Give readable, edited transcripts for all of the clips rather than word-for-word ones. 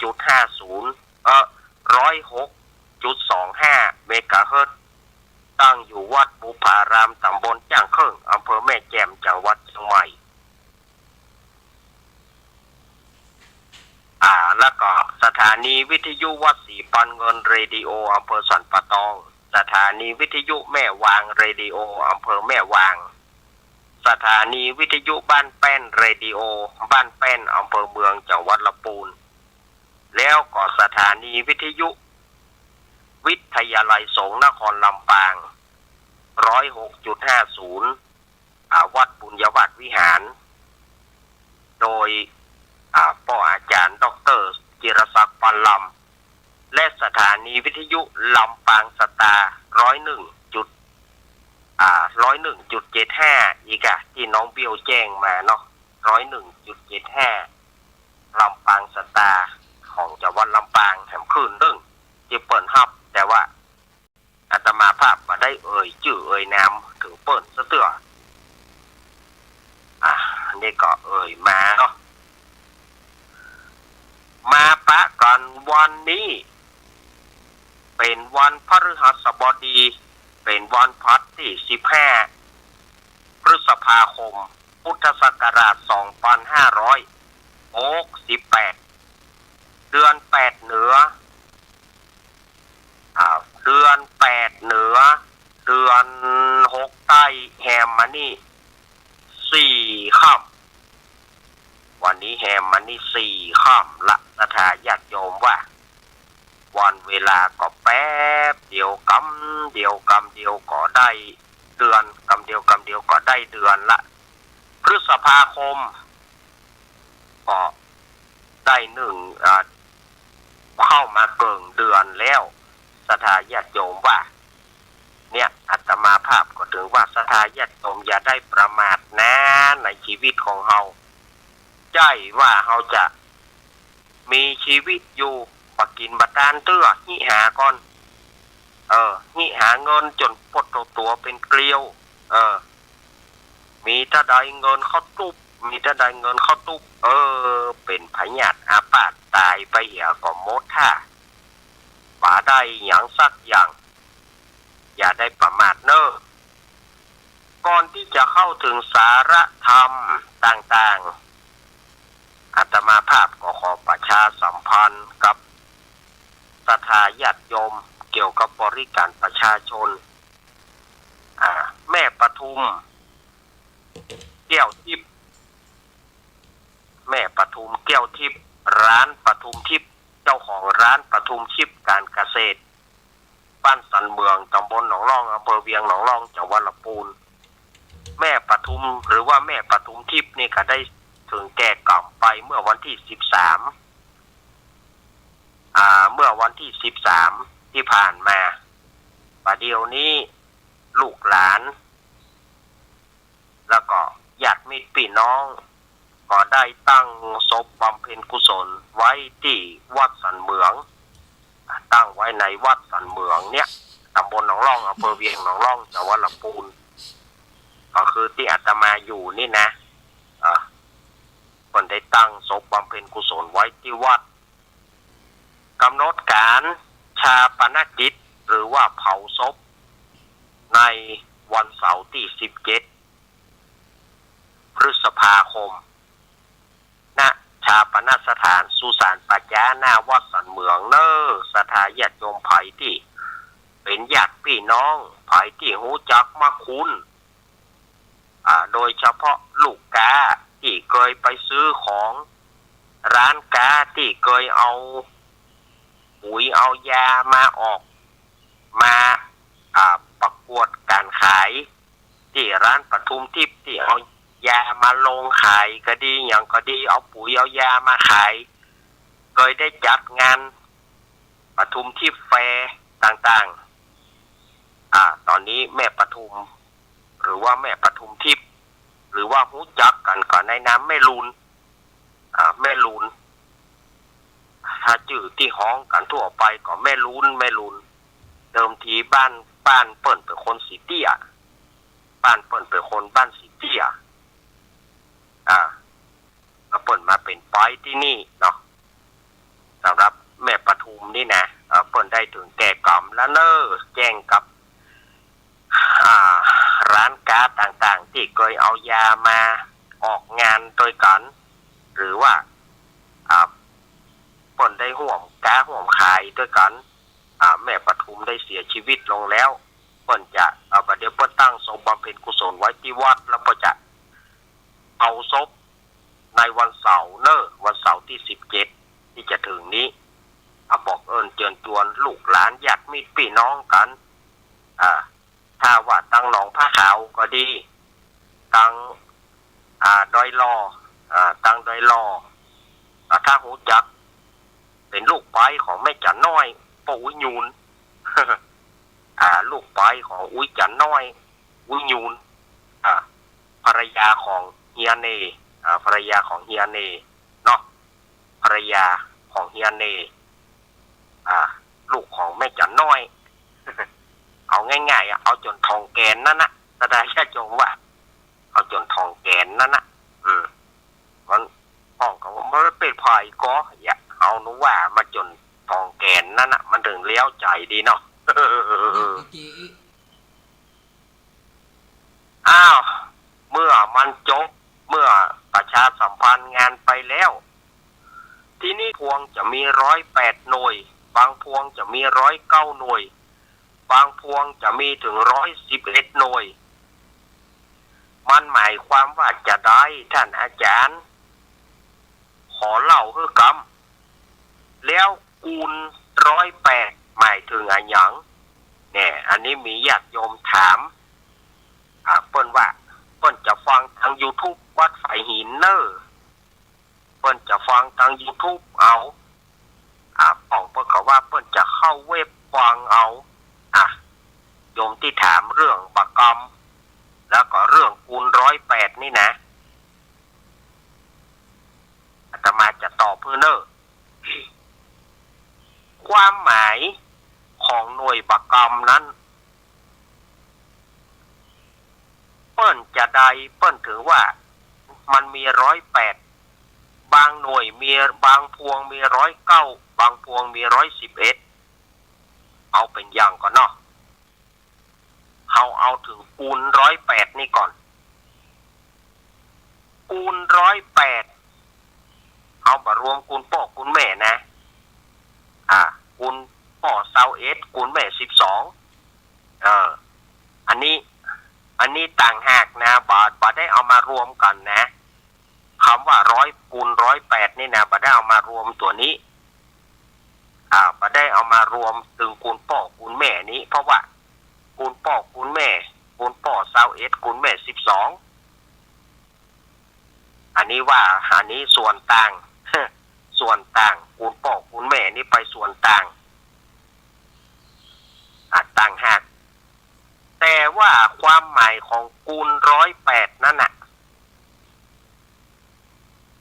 106.25 เมกะเฮิรตซ์ตั้งอยู่วัดบุพารามตำบลจ้างเคิ่งอำเภอแม่แจ่มจังหวัดเชียงใหม่แล้วก็สถานีวิทยุวัดศรีปันเงินเรดิโออำเภอสันปะตองสถานีวิทยุแม่วางเรดิโออำเภอแม่วางสถานีวิทยุบ้านแป้นเรดิโอบ้านแป้นอำเภอเมืองจังหวัดลำพูนแล้วก็สถานีวิทยุวิทยาลัยสงฆ์นครลำปาง 106.50 วัดบุญญวัฒน์วิหารโดยพ่ออาจารย์ดร.จิรศักดิ์ปันลำและสถานีวิทยุลำปางสตาร์ 101.75 อีกที่น้องเบี้ยวแจ้งมาเนาะ 101.75 ลำปางสตาร์ของจังหวัดลำปางแถมคืนนึงที่เปิดฮับแต่ว่าอาตมาภาพมาได้ชื่อนามถึงเปิดซะเตื้อนี่ก็มาเนาะมาปะกันวันนี้เป็นวันพฤหัสบดีเป็นวันพัดที่15 พฤษภาคมพุทธศักราช 2568 เดือน8เหนือเดือน8เหนือเดือน6ใต้แฮมมานี่4ค่ำวันนี้แฮมมานี่4ค่ำละศรัทธาญาติโยมว่าวันเวลาก็แป๊บเดียวกำเดียวก็ได้เดือนกำเดียวก็ได้เดือนละพฤษภาคมก็ได้เข้ามาเกินเดือนแล้วศรัทธาญาติโยมว่าเนี่ยอาตมาภาพก็ถึงว่าศรัทธาญาติโยมอย่าได้ประมาทนะในชีวิตของเราใจว่าเราจะมีชีวิตอยู่ปกินบัตานเตื้อหิหาก่อนหิหาเงินจนปดตัวเป็นเกลียวมีถ้าได้เงินเข้าตุบเป็นพยาธิอาพาธตายไปเหี่ยก็หมดท่าป่าได้อย่างสักอย่างอย่าได้ประมาทเนอะก่อนที่จะเข้าถึงสาระธรรมต่างๆอาตมาภาพก็ขอประชาสัมพันธ์กับศรัทธาญาติโยมเกี่ยวกับบริการประชาชนแม่ปทุมแก้วทิพย์แม่ปทุมแก้วทิพย์ร้านปทุมทิพย์เจ้าของร้านปทุมทิพย์การเกษตรบ้านสันเมืองตำบลหนองร่องอำเภอเวียงหนองร่องจังหวัดลำพูนแม่ปทุมหรือว่าแม่ปทุมทิพย์นี่ก็ได้ถึงแก่กรรมไปเมื่อวันที่13เมื่อวันที่13ที่ผ่านมาประเดี๋ยวนี้ลูกหลานแล้วก็ญาติมิตรพี่น้องก็ได้ตั้งศพบำเพ็ญกุศลไว้ที่วัดสันเมืองตั้งไว้ในวัดสันเมืองเนี่ยตำบลหนองร่องอำเภอเวียงหนองร่องจังหวัดลำพูนก็คือที่อาตมาอยู่นี่นะคนได้ตั้งศพบำเพ็ญกุศลไว้ที่วัดกำหนดการชาปนกิจหรือว่าเผาศพในวันเสาร์ที่17 พฤษภาคมณชาปนสถานสุสานปัจจาหน้าวัดสันเมืองเนอศรัทธาญาติโยมไผที่เป็นญาติพี่น้องไผที่รู้จักมักคุ้นโดยเฉพาะลูกกาที่เคยไปซื้อของร้านกาที่เคยเอาปุ๋ยเอายามาออกมาประกวดการขายที่ร้านปทุมทิพย์ที่เอายามาลงขายก็ดีอย่างก็ดีเอาปุ๋ยเอายามาขายเคยได้จัดงานปทุมทิพย์แฟร์ต่างๆตอนนี้แม่ปทุมหรือว่าแม่ปทุมทิพย์หรือว่ารู้จักกันก่อนในนามแม่ลูนแม่ลูนถ้าชื่อที่ห้องกันทั่วไปก็แม่ลูนเดิมทีบ้านเปิ้นเป็นคนสีเตี้ยบ้านเปิ้นเป็นคนบ้านสีเตี้ยเปิ้นมาเป็นไปที่นี่เนาะ สำหรับแม่ปทุมนี่นะเปิ่นได้ถึงแก่กรรมแล้วเนอแจ้งกับร้านค้าต่างๆที่เคยเอายามาออกงานโดยกันหรือว่าเปิ่นได้ห่วมค้าห่วมขายด้วยกันแม่ปทุมได้เสียชีวิตลงแล้วเปิ่นจะบัดเดี๋ยวเปิ่นตั้งศพบำเพ็ญกุศลไว้ที่วัดแล้วเปิ่นจะเอาศพในวันเสาร์วันเสาร์ที่17ที่จะถึงนี้บอกเอิญเจือนจวนลูกหลานญาติมิตรพี่น้องกันถ้าว่าตั้งหนองผ้าขาวก็ดีตั้งดอยลอตั้งดอยลอถ้าหูจักเป็นลูกไปของแม่จันน้อยปู่อุ้ยยูน ลูกไปของอุ้ยจันน้อยอุ้ยยูนภรรยาของเฮียเนภรรยาของเฮียเนเนาะภรรยาของเฮียเนลูกของแม่จันน้อย เอาง่ายๆเอาจนทองแกนนั่นนะแสดงแค่จงว่าเอาจนทองแกนนั่นนะมันห้องเขาไม่เป็นพายก็อย่าเอาหนูว่ามาจนทองแกนนั่นนะมันถึงเลี้ยวใจดีเนาะ อ้าวเมื่อมันจบเมื่อประชาสัมพันธ์งานไปแล้วที่นี่พวงจะมี108หน่วยบางพวงจะมี109หน่วยบางพวงจะมีถึง111หน่วยมันหมายความว่าจะได้ท่านอาจารย์ขอเล่าคือกรรมแล้วคูณ108หมายถึงอะไรอย่างเนี่ยอันนี้มีญาติโยมถามเปิ้นว่าเปิ้นจะฟังทาง YouTube วัดไฝหินเปิ้นจะฟังทาง YouTube เอาป้องเปิ้นก็ว่าเปิ้นจะเข้าเว็บฟังเอาโยมที่ถามเรื่องประกรรมแล้วก็เรื่องคูณ108นี่นะอาตมาจะตอบเพื่อความหมายของหน่วยประกรรมนั้นเปิ้นจะได้เปิ้นถือว่ามันมี108บางหน่วยมีบางพวงมี109บางพวงมี111เอาเป็นอย่างก่อนเนาะเอาถึงคูณ108นี่ก่อนคูณ108เอามารวมคูณพ่อคูณแม่นะคูณพ่อ21คูณแม่12อันนี้ต่างหากนะบาได้เอามารวมกันนะคำว่า100คูณ108นี่นะบาได้เอามารวมตัวนี้บาได้เอามารวมถึงคูณพ่อคูณแม่นี้เพราะว่าคูณพ่อคูณแม่คูณพ่อ21คูณแม่12อันนี้ว่าอันนี้ส่วนต่าง ส่วนต่างคูณพ่อคูณแม่นี่ไปส่วนต่างต่างหากแต่ว่าความหมายของคูณ108นั่นน่ะ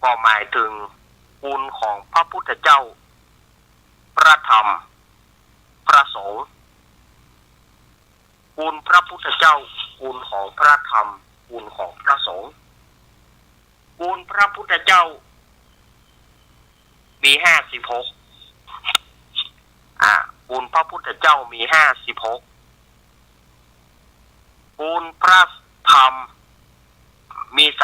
ก็หมายถึงคูณของพระพุทธเจ้าพระธรรมพระสงฆ์คูณพระพุทธเจ้าคูณของพระธรรมคูณของพระสงฆ์คูณพระพุทธเจ้ามี56คูณพระพุทธเจ้ามี56คูณพระธรรมมี38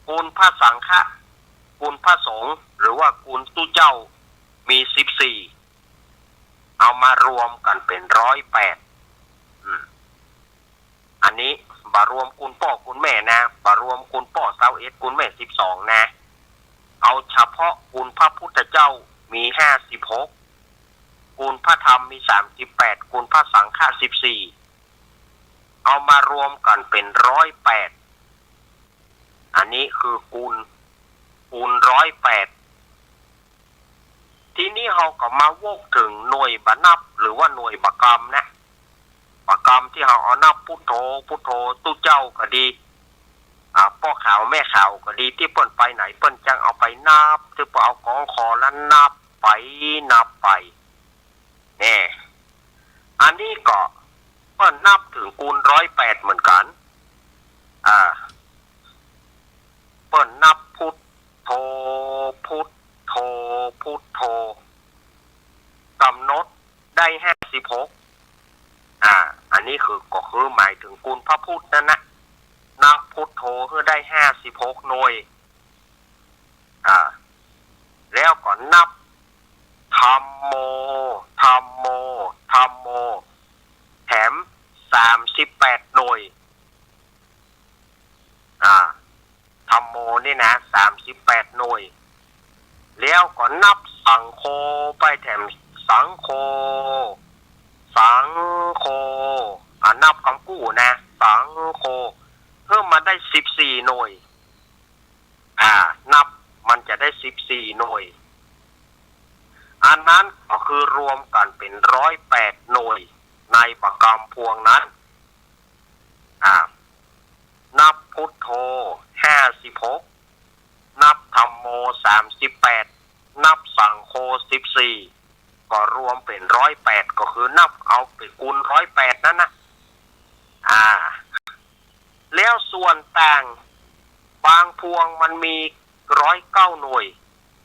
คูณพระสังฆะคูณพระสงฆ์หรือว่าคูณตู้เจ้ามี14เอามารวมกันเป็น108อันนี้บารวมคูณพ่อคูณแม่นะบารวมคูณพ่อ21คูณแม่12นะเอาเฉพาะคูณพระพุทธเจ้ามี56คูณพระธรรมมี38คูณพระสังฆะ14เอามารวมกันเป็น108อันนี้คือคูณ108ทีนี้เราก็มาวกถึงหน่วยบรรนับหรือว่าหน่วยประกรรมนะประกรรมที่เราเอานับพุทโธตู้เจ้าก็ดีพ่อขาวแม่ขาวก็ดีที่เปิ้นไปไหนเปิ้นจังเอาไปนับหรือเปล่าเอาของขอแล้วนับไปเนี่ยอันนี้ก็เปิ้นนับถึงคูณ108เหมือนกัน เปิ้นนับพุทโธพุทโธพุทโธกำหนดได้56อันนี้ก็คือหมายถึงกุลพระพุทธนั่นนะนับพุทโธคือได้56หน่วยแล้วก็นับธัมโมธัมโมธัมโมแถม38หน่วยธัมโมนี่นะ38หน่วยแล้วก็นับสังโฆไปแถมสังโฆสังโฆนับคำกู้นะสังโฆเพิ่มมาได้14หน่วยนับมันจะได้14หน่วยอันนั้นก็คือรวมกันเป็น108หน่วยในประกรรมพวงนั้นนับพุทโธ56นับธัมโม38นับสังโฆ14ก็รวมเป็น108ก็คือนับเอาเป็นคูณ108นั่นนะแล้วส่วนต่างบางพวงมันมี109หน่วย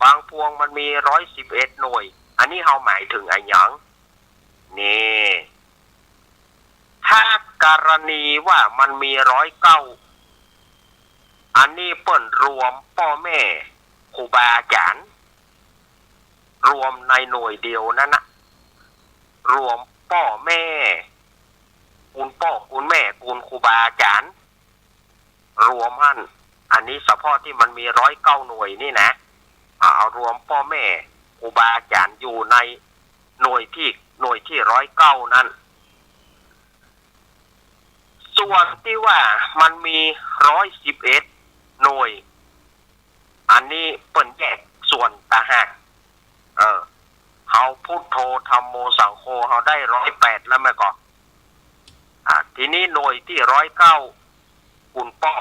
บางพวงมันมี111หน่วยอันนี้เราหมายถึงอะไรอย่างนี่ถ้ากรณีว่ามันมี109อันนี้เปิ้นรวมพ่อแม่ครูบาอาจารย์รวมในหน่วยเดียวนั่นนะรวมพ่อแม่คุณพ่อคุณแม่คุณครูบาอาจารย์รวมอันนี้เฉพาะที่มันมี109หน่วยนี่นะเอารวมพ่อแม่ครูบาอาจารย์อยู่ในหน่วยที่109นั้นส่วนที่ว่ามันมี111หน่วยอันนี้เปิ้นแยกส่วนต่างหากเฮาพุทโธธัมโมสังโฆเฮาได้108แล้วแม่ก็ทีนี้หน่วยที่109คุณพ่อ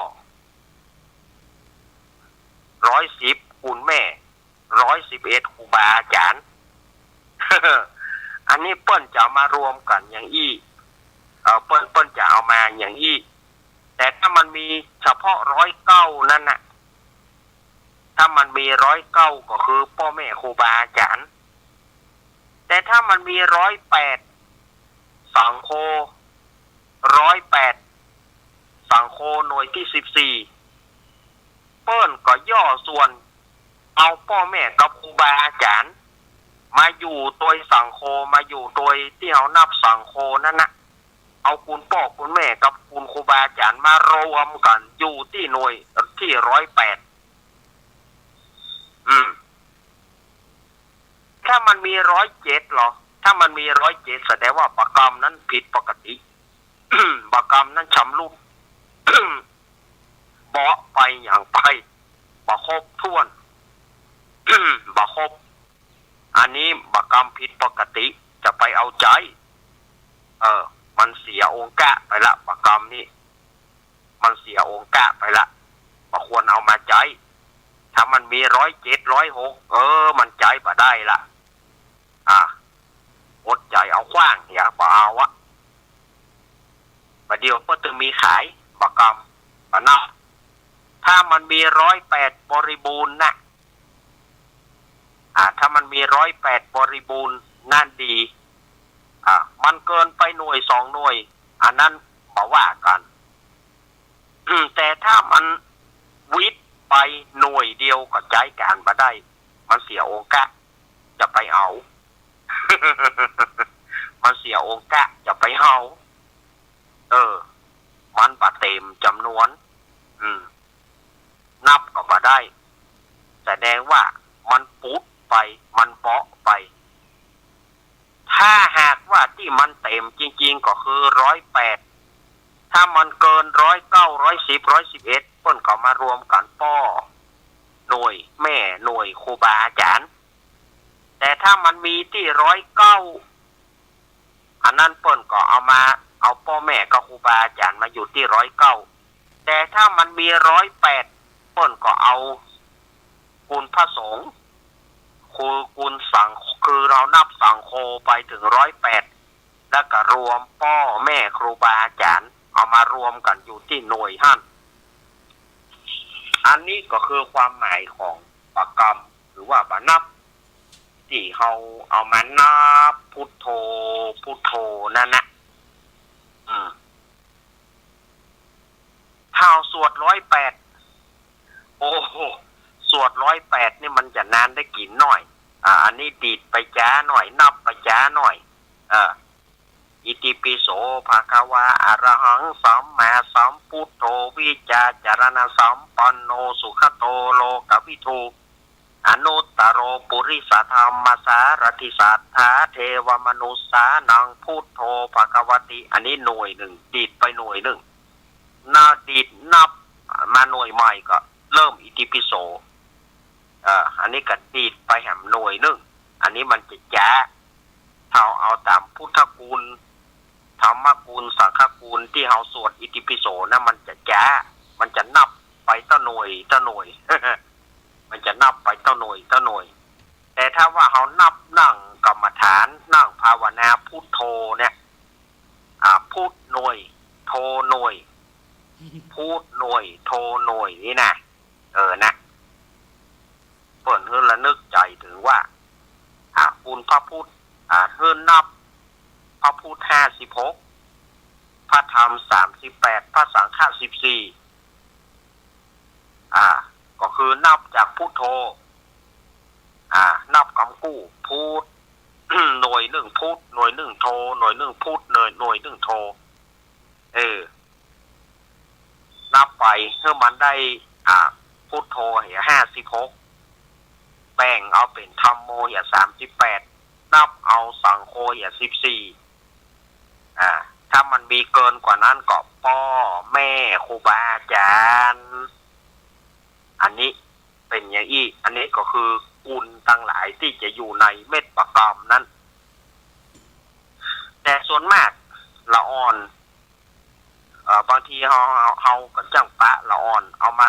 110คุณแม่111ครูบาอาจารย์ อันนี้เปิ้นจะมารวมกันอย่างอี้เปิ้นจะเอามาอย่างอี้แต่ถ้ามันมีเฉพาะ109นั่นน่ะถ้ามันมี109ก็คือพ่อแม่ครูบาอาจารย์แต่ถ้ามันมี108สังโฆ108สังโฆหน่วยที่14เปิ้นก็ย่อส่วนเอาพ่อแม่กับครูบาอาจารย์มาอยู่ตัวสังโฆมาอยู่ตัวที่เฮานับสังโฆนั่นน่ะเอาคุณพ่อคุณแม่กับคุณครูบาอาจารย์มารวมกันอยู่ที่หน่วยที่108ถ้ามันมี107หรอถ้ามันมี107แสดงว่าประกรรมนั้นผิดปกติ ประกรรมนั้นชำรุด เบาะไปอย่างไปบ่ครบถ้วน บ่ครบอันนี้ประกรรมผิดปกติจะไปเอาใจมันเสียองค์กะไปละประกรรมนี่มันเสียองค์กะไปละบ่ควรเอามาใจถ้ามันมี107 106มันใจบ่ได้ละอดใจเอาขว้างอย่าบ่เอาประเดี๋ยวก็จะมีขายประกรรมปะนะถ้ามันมี108บริบูรณ์นะถ้ามันมี108บริบูรณ์นั่นดีมันเกินไปหน่วย2หน่วยอันนั้นบ่ว่ากันแต่ถ้ามันวิทย์ไปหน่วยเดียวก็ใจการบ่ได้มันเสียองค์กะจะไปเอา มันเสียองค์กะจะไปเอามันบ่เต็มจำนวนนับก็บ่ได้แสดงว่ามันปุ๊บไปมันเบาะไปถ้าหากว่าที่มันเต็มจริงๆก็คือ108ถ้ามันเกิน109 110 111เพิ่นก็มารวมกันป้อหน่วยแม่หน่วยครูบาอาจารย์แต่ถ้ามันมีที่109อันนั้นเพิ่นก็เอาพ่อแม่กับครูบาอาจารย์มาอยู่ที่109แต่ถ้ามันมี108เพิ่นก็เอาคุณพระสงฆ์คุณสังคือเรานับสังโฆไปถึง108แล้วก็รวมพ่อแม่ครูบาอาจารย์เอามารวมกันอยู่ที่หน่วยหั่น อันนี้ก็คือความหมายของปกรรมหรือว่าบานับที่เขาเอามานับพุทโธพุทโธนั่นนะถ้าสวด108โอ้โหสวด108นี่มันจะนานได้กี่หน่อยอันนี้ดีดไปจ้าหน่อยนับไปจ้าหน่อยอิติปิโสภะคะวะอะระหังสัมมาสัมพุทโธวิจาจารณะสัมปันโนสุขโตโลกวิทูอนุตตโรปุริสธรรมสารถิสัทธาเทวมนุสานังพุทโธภะคะวติอันนี้หน่วยหนึ่งดีดไปหน่วยหนึ่งนาดีดนับมาหน่วยใหม่ก็เริ่มอิติปิโสอันนี้ก็ดีดไปแหมหน่วยหนึ่งอันนี้มันจะแจ๊ถ้าเอาตามพุทธกูลธรรมกูลสังฆกูลที่เราสวดอิติปิโสนะมันจะแจ๊มันจะนับไปต่อหน่วยต่อหน่วย มันจะนับไปต่อหน่วยต่อหน่วยแต่ถ้าว่าเรานับนั่งกรรมฐานนั่งภาวนาพุทโธเนี่ยพุทหน่วยโธหน่วยพุทหน่วยโธหน่วยนี่นะนะเปิดเฮือนระนึกใจถึงว่าคุณพระพุทธเฮือนนับพระพุทธ56พระธรรม38พระสังฆ14ก็คือนับจากพุทโธนับกำกู้พุทหน่วยหนึ่งพุทหน่วยหนึ่งโธหน่วยหนึ่งพุทหน่วยหนึ่งโธนับไปเมื่อมันได้พุทโธ56แบ่งเอาเป็นธัมโม38นับเอาสังโฆ14ถ้ามันมีเกินกว่านั้นก็พ่อแม่ครูบาอาจารย์อันนี้เป็นอย่างอี้อันนี้ก็คือกุลตั้งหลายที่จะอยู่ในเม็ดประกรรมนั้นแต่ส่วนมากละอ่อนบางทีเขากับจังปะละอ่อนเอามา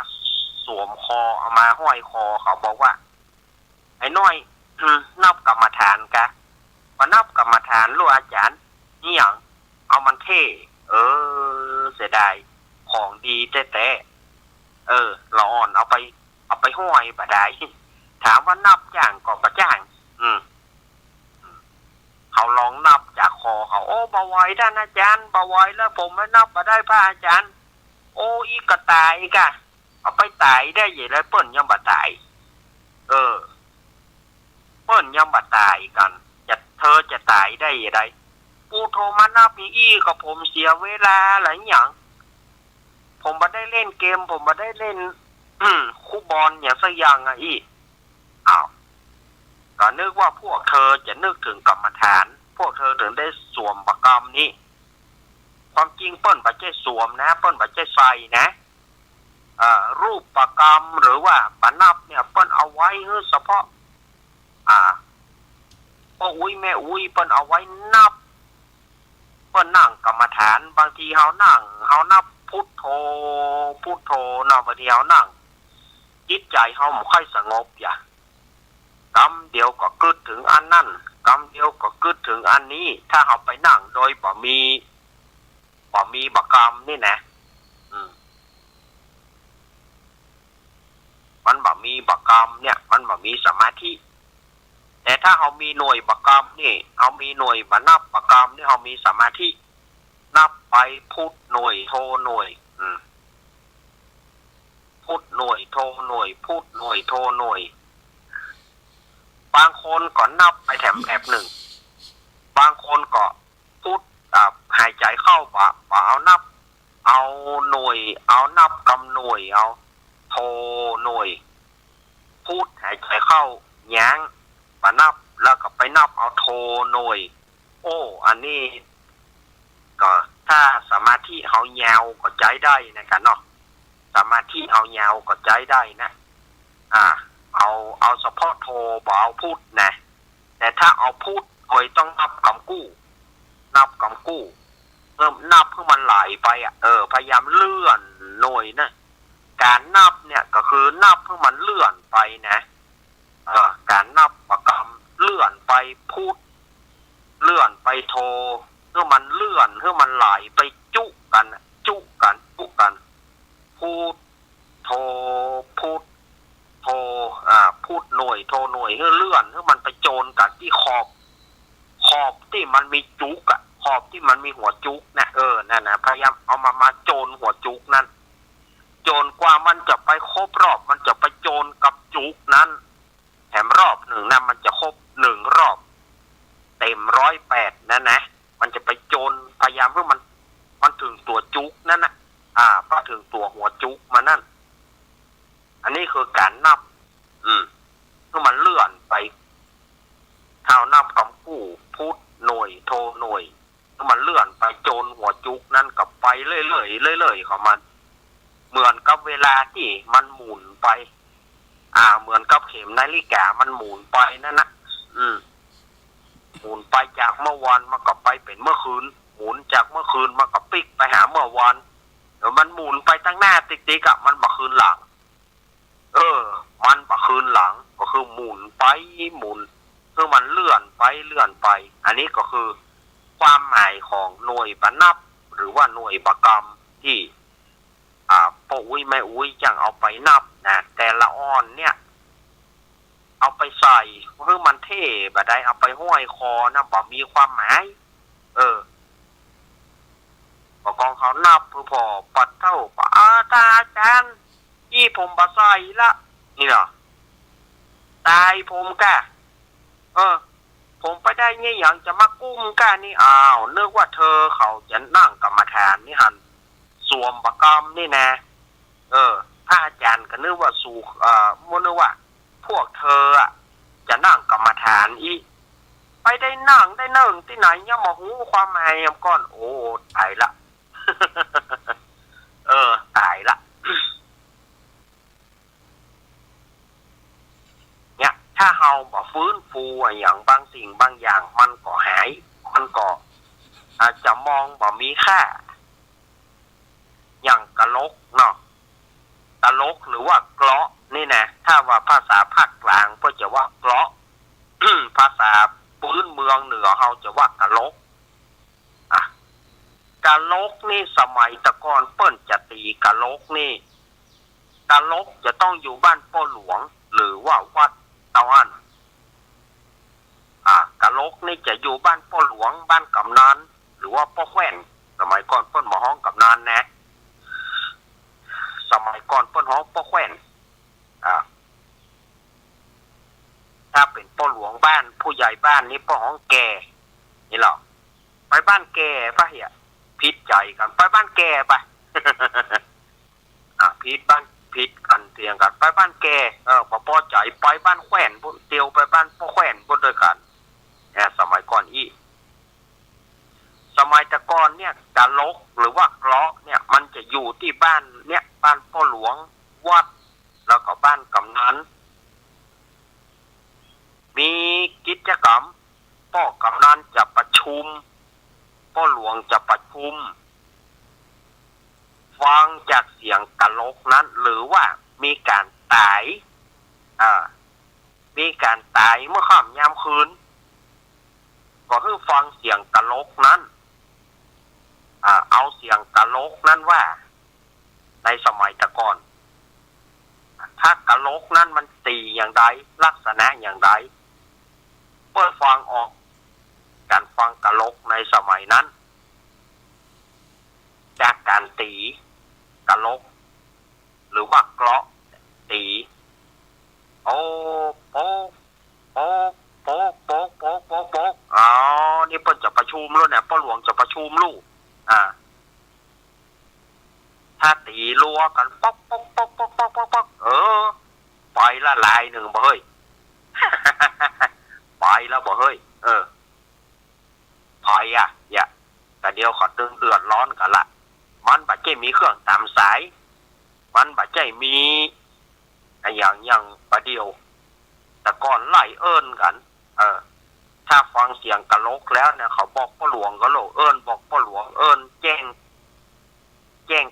สวมคอเอามาห้อยคอเขาบอกว่าไอ้น้อยนับกรรมฐานกะมานับกรรมฐานลูกอาจารย์นี่อย่างเอามันเท่เสียดายของดีแต่ละอ่อนเอาไปห้อยบ่ได้ถามว่านับจ้างก็บ่จ้างเขาลองนับจากคอเขาโอ้บ่ไหวท่านอาจารย์บ่ไหวแล้วผมไม่นับบ่ได้พระอาจารย์โอ้อีกก็ตายกะเอาไปตายได้ยังไงเปิ้นยังบ่ตายเปิ้นยังบ่ตายกันเธอจะตายได้ยังไงปูโทรมานับอีก็ผมเสียเวลาหลายอย่างผมบ่ได้เล่นเกมผมบ่ได้เล่นคู่บอลอย่างสักอย่างก็นึกว่าพวกเธอจะนึกถึงกรรมฐานพวกเธอถึงได้สวมประกรรมนี้ความจริงเปิ้นบ่ใช่สวมนะเปิ้นบ่ใช่ใส่นะรูปประกรรมหรือว่าปนับเนี่ยเปิ้นเอาไว้เฉพาะพ่ออุ้ยแม่อุ้ยเปิ้นเอาไว้นับเปิ้นนั่งกรรมฐานบางทีเฮานับพุทโธพุทโธนะบางทีเฮานั่งจิตใจเฮาบ่ค่อยสงบกรรมเดียวก็กึดถึงอันนั่นกรรมเดียวก็กึดถึงอันนี้ถ้าเฮาไปนั่งโดยบ่มีบักกรรมนี่นะมันบ่มีบักกรรมเนี่ยมันบ่มีสมาธิแต่ถ้าเฮามีหน่วยบักกรรมนี่เฮามีหน่วยบ่นับบักกรรมนี่เฮามีสมาธินับไปพุทหน่วยโธหน่วยพุทหน่วยโธหน่วยพุทหน่วยโธหน่วยบางคนก็นับไปแถมแบบหนึ่งบางคนก็พุทหายใจเข้าบ่เอานับเอาหน่วยเอานับกำหน่วยเอาโธหน่วยพุทหายใจเข้ายั้งบ่นับแล้วก็ไปนับเอาโธหน่วยโอ้อันนี้ก็ถ้าสมาธิเฮายาวก็ใจได้นะครับเนาะสมาธิเอายาวก็ใจได้นะเอาเฉพาะโทบ่เอาพูดนะแต่ถ้าเอาพูดโดยต้องนับกำกู้นับเพื่อมันไหลไปพยายามเลื่อนหน่วยนะการนับเนี่ยก็คือนับเพื่อมันเลื่อนไปนะการนับประกำเลื่อนไปพูดเลื่อนไปโทเพื่อมันเลื่อนเพื่อมันไหลไปจุกันพูด โทรพูดโทรพูดหน่วยโทรหน่วยให้เลื่อนให้มันไปโจรกันที่ขอบที่มันมีจุกอะขอบที่มันมีหัวจุกนะนั่นนะพยายามเอามาโจรหัวจุกนั้นโจรกว่ามันจะไปครบรอบมันจะไปโจรกับจุกนั้นแถมรอบหนึ่งนะมันจะครบ1 รอบเต็ม108นั่นนะมันจะไปโจรพยายามเพื่อมันถึงตัวจุกนั่นนะพอถึงตัวหัวจุกมันนั่นอันนี้คือการนับเพื่อมันเลื่อนไปเท่านับคำกู้พูดหน่วยโทรหน่วยเพื่อมันเลื่อนไปโจรหัวจุกนั่นกับไปเรื่อยๆของมันเหมือนกับเวลาที่มันหมุนไปเหมือนกับเข็มนาฬิกามันหมุนไปนั่นนะหมุนไปจากเมื่อวานมากับไปเป็นเมื่อคืนหมุนจากเมื่อคืนมากับปิกไปหาเมื่อวานเดี๋ยวมันหมุนไปตั้งหน้าติ๊กๆมันมาคืนหลังมันมาคืนหลังก็คือหมุนไปหมุนคือมันเลื่อนไปอันนี้ก็คือความหมายของหน่วยบรรนับหรือว่าหน่วยประกรรมที่พ่ออุ้ยแม่อุ้ยจังเอาไปนับนะแต่ละอ้อนเนี่ยเอาไปใส่เพื่อมันเท่แบบใดเอาไปห้อยคอนะบอกมีความหมายบอกกองเขานับเพื่อพอปัดเท่าปะตาอาจารย์ที่ผมบะใส่ละนี่เหรอตายผมกะผมไปได้เนี่ยอย่างจะมากุ้มกะนี่นึกว่าเธอเขาจะนั่งกรรมฐานนี่หันสวมประกรรมนี่นะพระอาจารย์ก็นึกว่าสู่นึกว่าพวกเธอจะนั่งกรรมฐานอีไปได้นั่งได้เนิ่งที่ไหนเนี่ยมาหูความหมายก่อนโอ้ตายละ ตายละ เนี่ยถ้าเฮาบ่ฟื้นฟูอย่างบางสิ่งบางอย่างมันก็หายมันก็อาจจะมองบ่มีค่าอย่างกะลกเนาะกะลกหรือว่าเกลาะนี่นะถ้าว่าภาษาภาคกลางก็จะว่าเกลาะ ภาษาพื้นเมืองเหนือเขาจะว่ากะลกกะลกนี่สมัยตะกอนเปิ้นจะตีกะลกนี่กะลกจะต้องอยู่บ้านพ่อหลวงหรือว่าวัดตะวันกะลกนี่จะอยู่บ้านพ่อหลวงบ้านกำนันหรือว่าพ่อแขวนสมัยก่อนเปิ้นมาห้องกำนันนะสมัยก่อนเปิ้นห้องพ่อแขวนถ้าเป็นพ่อหลวงบ้านผู้ใหญ่บ้านนี่พ่อห้องแก่นี่หรอไปบ้านแก่ป่ะเหี้ยพิษใจกันไปบ้านแก่ไปพิษบ้านพิษกันเถียงกันไปบ้านแก่พอใจไปบ้านแขวนเตียวไปบ้านพ่อแขวนด้วยกันสมัยก่อนสมัยตะก่อนเนี่ยกะลกหรือว่าเกลาะเนี่ยมันจะอยู่ที่บ้านเนี่ยบ้านพ่อหลวงวัดแล้วก็บ้านกำนันมีกิจกรรมพ่อกำนันจะประชุมพ่อหลวงจะประชุมฟังจากเสียงกะลกนั้นหรือว่ามีการตายมีการตายเมื่อค่ำยามคืนก็คือฟังเสียงกะลกนั้นเอาเสียงกะลกนั้นว่าในสมัยตะก่อนถ้ากะลกนั้นมันตีอย่างใดลักษณะอย่างใดเพื่อฟังออกการฟังกะลกในสมัยนั้นจากการตีกะลกหรือว่าเกลาะตีโป๊กโป๊กโป๊กโป๊กโป๊กโป๊กโป๊กโป๊กนี่เพิ่นจะประชุมแล้วเนี่ยพ่อหลวงจะประชุมลูกถ้าตีรัวกันป๊อกป๊อกป๊อกป๊อกป๊อกป๊อกป๊อกไปละลายหนึ่งบ่เฮ้ย ไปแล้วบ่เฮ้ยถอยอย่าแต่เดียวขอเดือดร้อนกันละมันบาดเจ็บมีเครื่องตามสายมันบาดเจ็บมีอย่างประเดียวแต่ก่อนไล่เอิ้นกันถ้าฟังเสียงกะลกแล้วเนี่ยเขาบอกพ่อหลวงก็โลเอิ้นบอกพ่อหลวงเอิ้นแจ้ง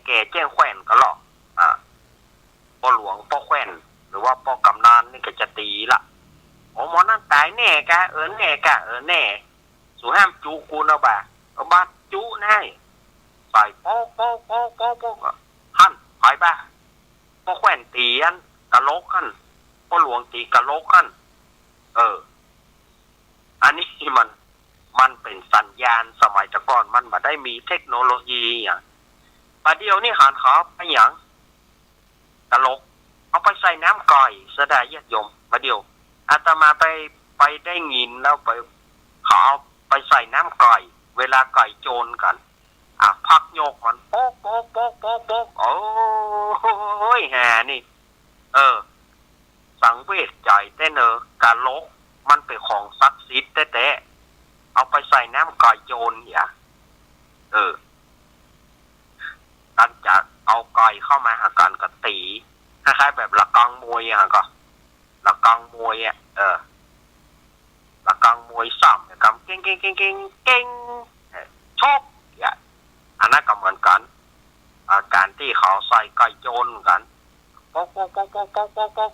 แก่แจ้งแขวนก็หรอกพ่อหลวงพ่อแขวนหรือว่าพ่อกำนันนี่ก็จะตีละหมอนั่นตายแน่กะแน่กะแน่สู่ห้ามจูกูนะบ่าบ้านจูแน่ใส่โป๊กโป๊กโป๊กโป๊กโป๊กหั่นไปบ้าโป๊ พ่อแขวนตีอันกะโลกกันพ่อหลวงตีกะโลกกันอันนี้มันเป็นสัญญาณสมัยตะก่อนมันมาได้มีเทคโนโลยีอย่างประเดี๋ยวนี่หันเขาไปอย่างกะโลกเอาไปใส่น้ำก่อยเสดายญาติโยมประเดี๋ยวอาตมาไปได้ยินแล้วไปเขาเอาไปใส่น้ำก่อยเวลาก่อยโจรกันพักโยกมันโป๊กโป๊กโป๊กโป๊กโป๊กโอ้ยแห่นี่สังเวชใจแต่เนอกะโลกมันเป็นของศักดิ์สิทธิ์แต่เอาไปใส่น้ำก่อยโจรอย่าการจะเอาก่อยเข้ามาหากันกับตีคล้ายๆแบบละกังมวยก็ละกังมวยละกังมวยซ้ำกับเก่งเก่งเก่งเก่งเก่งชกอย่าอันนั้นก็เหมือนกันการที่เขาใส่ก่อยโจรกันโป๊กโป๊กโป๊กโป๊กโป๊กโป๊กโป๊ก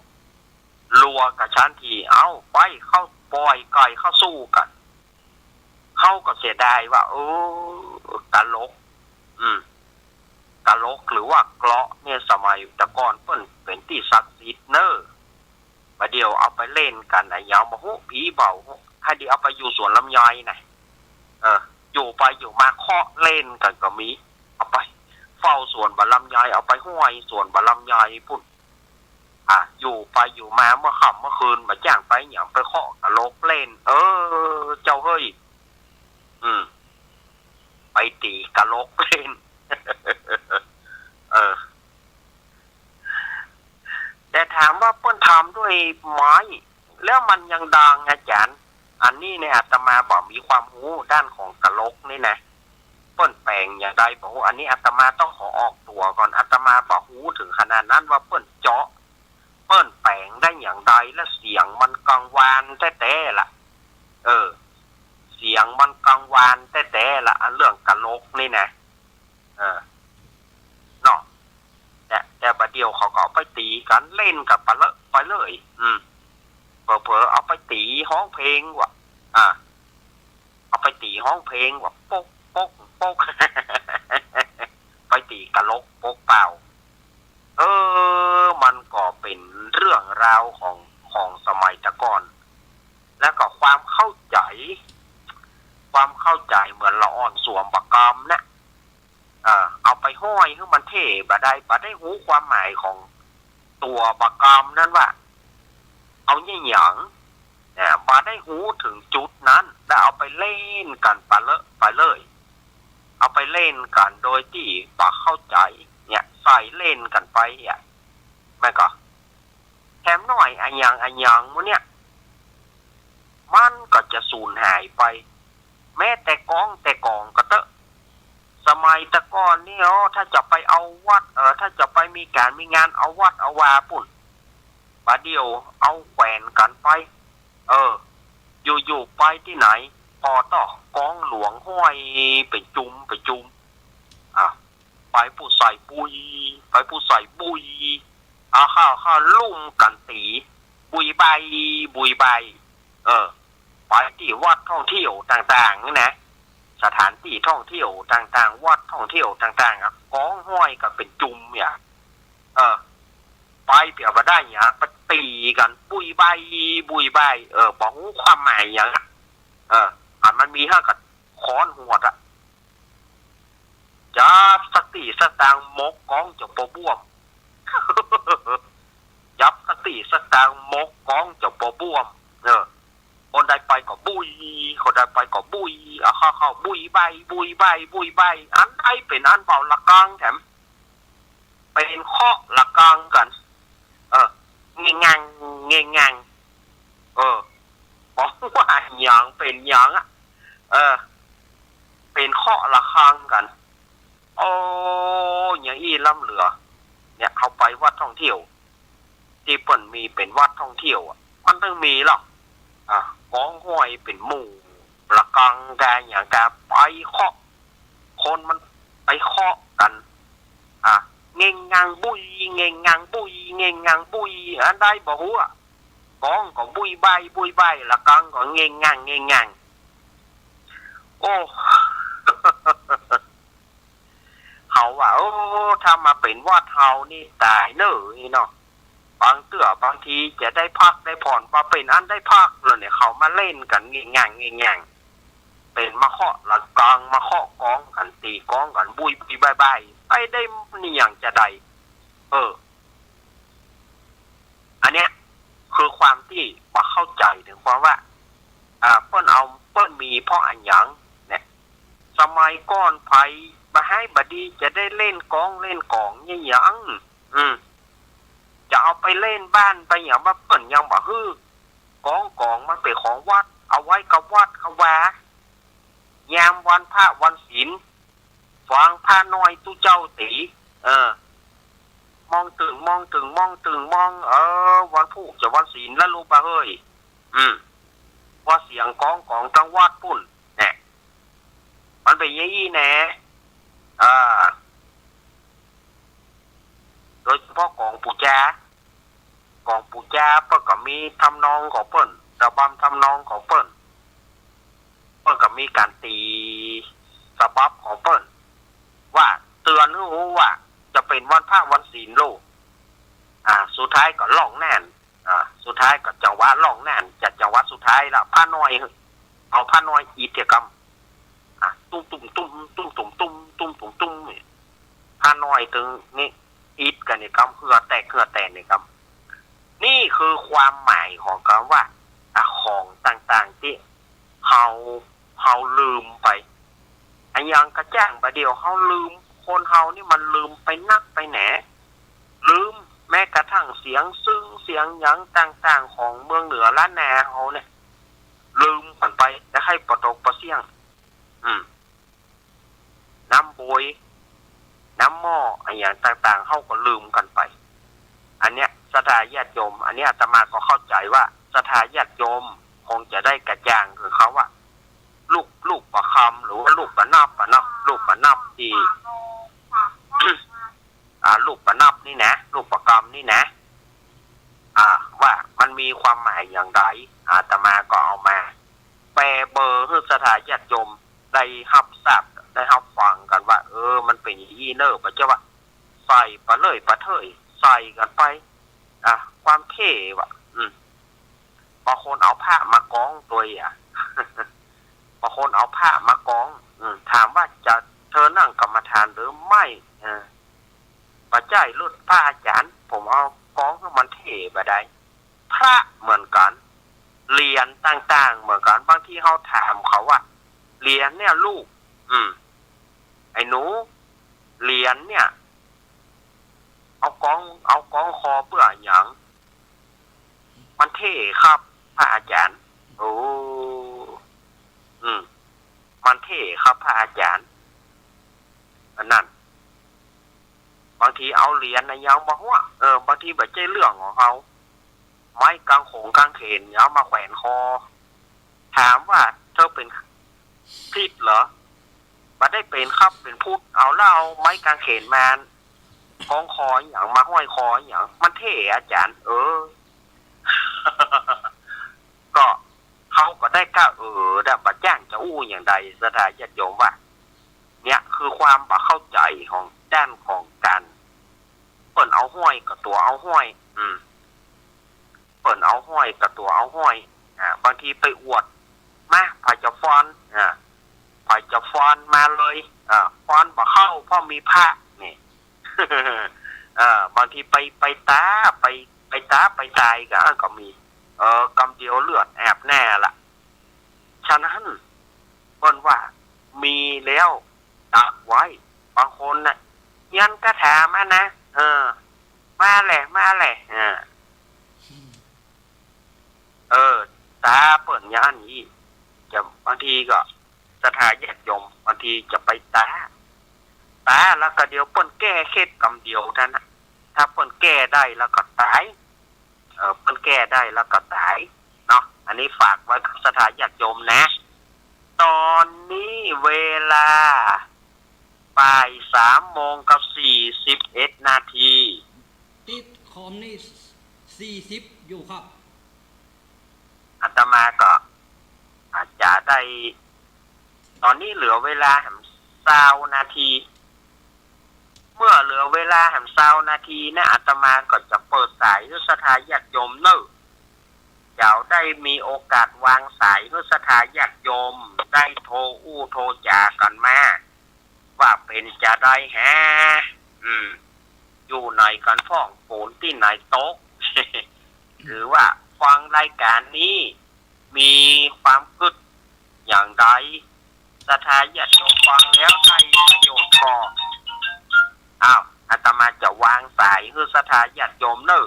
ลัวกับชั้นทีเอาไปเข้าปล่อยก่อยเข้าสู้กันเข้าก็เสียดายว่ากะโลกกะโลกหรือว่าเกราะเนี่ยสมัยตะก่อนเปิ้นเป็นที่ศักดิ์สิทธิ์เนอมาเดียวเอาไปเล่นกันไอ้ยาวมาหูผีเบาให้ดีเอาไปอยู่สวนลำไยน่ะอยู่ไปอยู่มาเคาะเล่นกันก็มีเอาไปเฝ้าสวนบะลำไยเอาไปห้วยสวนบะลำไยพุ่นอยู่ไปอยู่มาเมื่อค่ำเมื่อคืนมาจ้างไปอย่างไปเคาะกะโลกเล่นเจ้าเฮ้ยไปตีกะโลกเล่นแต่ถามว่าเปิ้นทำด้วยไม้แล้วมันยังดังอาจารย์อันนี้เนี่ยอาตมาบอกมีความรู้ด้านของกะโลกนี่นะเปิ้นแปลงอย่างใดบอกว่าอันนี้อาตมาต้องขอออกตัวก่อนอาตมาบอกรู้ถึงขนาดนั้นว่าเปิ้นเจาะเปิ้นแปลงได้อย่างใดและเสียงมันกังวานแท้ๆล่ะเสียงมันกังวานแท้ๆล่ะอันเรื่องกะโลกนี่นะเนาะแต่บัดเดียวเขาก็เอาไปตีกันเล่นกับไปเลยเผลอๆเอาไปตีห้องเพลงว่ะเอาไปตีห้องเพลงว่ะโป๊กโป๊กโป๊กไปตีกะโลกโป๊กเปล่ามันก็เป็นเรื่องราวของสมัยตะก่อนแล้วก็ความเข้าใจเหมือนละอ่อนสวมปากกามนะเอาไปห้อยให้มันเท่บ่ได้รู้ความหมายของตัวปากกามนั่นว่าเอาเนี่ยหยังบ่ได้รู้ถึงจุดนั้นแล้วเอาไปเล่นกันไปเลยเอาไปเล่นกันโดยที่บ่เข้าใจเนี่ยใส่เล่นกันไปแม่ก็แถมหน่อยอันยังมื้อเนี่ยมันก็จะสูญหายไปแม้แต่กองก็เตอะสมัยตะก่อนนี่ถ้าจะไปเอาวัดถ้าจะไปมีงานเอาวัดเอาวาปุ่นบาเดียวเอาแขวนกันไปอยู่ไปที่ไหนพอต่อกองหลวงห้อยไปจุ่มไปผู้ใส่บุยข้าลุ่มกันตีบุยใบไปที่วัดท่องเที่ยวต่างๆนี่นะสถานที่ท่องเที่ยวต่างๆวัดท่องเที่ยวต่างๆก้องห้อยกันเป็นจุ่มไปเปรียบว่าได้ไปตีกันบุยใบบอกความหมายอย่างมันมีห้ากับค้อนหัวจะสติสตางมกก้องจะปบ่วมยับสติสตางมกก้องจะปบ่วมคนใดไปก็บุยคนใดไปก็บุยเข้าบุยใบอันใดเป็นอันเบาละกังแถมเป็นเคาะละกังกันเงี้ยงังบอกว่าอย่างเป็นอย่างเป็นเคาะละกังกันอย่างอี้ล่ำเหลือเนี่ยเขาไปวัดท่องเที่ยวที่เปิ่นมีเป็นวัดท่องเที่ยวมันต้องมีหรอกก้องห้อยเป็นหมู่ละกังแกอย่างแกไปเคาะคนมันไปเคาะกันเง่งงังบุยอันใดบ่ฮู้ก้องก็บุยใบละกังก็เง่งงังโอ้ เขาว่าโอ้ถ้ามาเป็นวอดเฮานี่ตายเนอะนี่เนาะบางเตื้อบางทีจะได้พักได้ผ่อนมาเป็นอันได้พักเลยเนี่ยเขามาเล่นกันง่ายๆเป็นมาเคาะละกองมาเคาะกองกันตีกองกันบุยบายไปได้นี่อย่างจะใดอันเนี้ยคือความที่ว่าเข้าใจถึงความว่าเปิ้นมีเพราะอันหยังเนี่ยสมัยก่อนไผมาให้บดีจะได้เล่นกองเล่นกองนี่หยังจะเอาไปเล่นบ้านไปอย่างว่าเปิ้นยังบ่ฮื้อกองมันเป็นของวัดเอาไว้กับวัดเขาว่ายามวันพระวันศีลฟังพระน้อยตู้เจ้าตีมองตึงวันผู้จะวันศีลแล้วรู้ป่ะเฮ้ยว่าเสียงกองของจังหวัดปุ่นเนี่ยมันเป็นอย่างนี้แน่โดยเฉพาะกองปูจาเปิ้นก็มีทำนองของเปิ้นระบำทำนองของเปิ้นก็มีการตีสบับของเปิ้นว่าเตือนรู้ว่าจะเป็นวันพระวันศีลโลกสุดท้ายก็ล่องแน่นสุดท้ายก็จังหวะล่องแน่นจัดจังหวะสุดท้ายละผ้าน้อยเอาผ้าน้อยอีเทียกรรมตุ้มผ้าน้อยถึงนี่อีทกันนี่กรรมเหือแตกนี่กรรมนี่คือความหมายของคำว่าของต่างๆที่เฮาลืมไปอันยังกระจ้างประเดี๋ยวเฮาลืมคนเฮานี่มันลืมไปนักไปแหนลืมแม้กระทั่งเสียงซึ่งเสียงหยังต่างๆของเมืองเหนือล้านนาเฮาเนี่ยลืมมันไปแล้วให้ปะตกปะเสี่ยงน้ำบวยน้ำหม้ออะไรอย่างต่างๆเฮาก็ลืมกันไปอันเนี้ยศรัทธาญาติโยมอันนี้อาตมาก็เข้าใจว่าศรัทธาญาติโยมคงจะได้กระจ่างคือเขาว่าลูกประคำหรือว่าลูกประนับที่ลูกประนับนี่นะลูกประกำนี่นะว่ามันมีความหมายอย่างไรอาตมาก็เอามาแปลเบอร์ให้ศรัทธาญาติโยมได้รับทราบได้รับฟังกันว่ามันเป็นอย่างนี้เนอะปัจจุบันใส่ปะเลยปะเถยใส่กันไปความเท่ว่ะบางคนเอาผ้ามากองตัวบางคนเอาผ้ามากองถามว่าจะเธอนั่งกรรมฐานหรือไม่ปัจจัยรุ่นพระอาจารย์ผมเอากองให้มันเท่ไปได้พระเหมือนกันเหรียญต่างๆเหมือนกันบางที่เขาถามเขาว่าเหรียญเนี่ยลูกไอ้หนูเหรียญเนี่ยเอากองคอเพื่ออย่างมันเท่ครับพระอาจารย์มันเท่ครับพระอาจารย์อันนั้นบางทีเอาเหรียญนะยังบอกว่าบางทีแบบเจ้เรื่องของเขาไม้กางโขงกางเขนเอามาแขวนคอถามว่าเธอเป็นพิษเหรอมาได้เป็นครับเป็นพุทธเอาแล้วเอาไม้กางเขนมากองคออย่างมาห้อยคออย่างมันเท่อาจารย์ก็เขาก็ได้กล้าได้บัดจ้างจะอู้อย่างใดศรัทธาญาติโยมว่าเนี่ยคือความบ่เข้าใจของด้านของการเปิ่นเอาห้อยกับตัวเอาห้อยเปิ่นเอาห้อยกับตัวเอาห้อยบางทีไปอวดมาพายจะฟ้อนพายจะฟ้อนมาเลยฟ้อนบ่เข้าเพราะมีพระนี่ บางทีไปตาไปตายก็มีกำเดียวเลือดแอบแน่ละฉะนั้นเปิ้นว่ามีแล้วตักไว้บางคนน่ะยันกระถามานะมาแหละตาเปิ้นยันนี้จะบางทีก็ศรัทธาญาติโยมบางทีจะไปตาแล้วก็เดี๋ยวเปิ้นแก้เคล็ดกำเดียวเท่านั้นถ้าเปิ้นแก้ได้แล้วก็ตายเปิ้นแก้ได้แล้วก็ตายเนาะอันนี้ฝากไว้กับศรัทธาญาติโยมนะตอนนี้เวลาบ่าย 3:41 นาทีติดคอมนี่40อยู่ครับอาตมาก็อาจจะได้ตอนนี้เหลือเวลา20 นาที เมื่อเหลือเวลาแห่ง20 นาทีนะอาตมาก็จะเปิดสายให้ศรัทธาญาติโยมเนอะเดี๋ยวได้มีโอกาสวางสายให้ศรัทธาญาติโยมได้โทรโทรจากันมาว่าเป็นจะได้แฮอยู่ไหนกันฟ้องฝนที่ไหนโต๊ะ หรือว่าฟังรายการนี้มีความคิดอย่างใดศรัทธาญาติโยมฟังแล้วได้ประโยชน์ก็อาตมาจะวางสายให้ศรัทธาญาติโยมเนอะ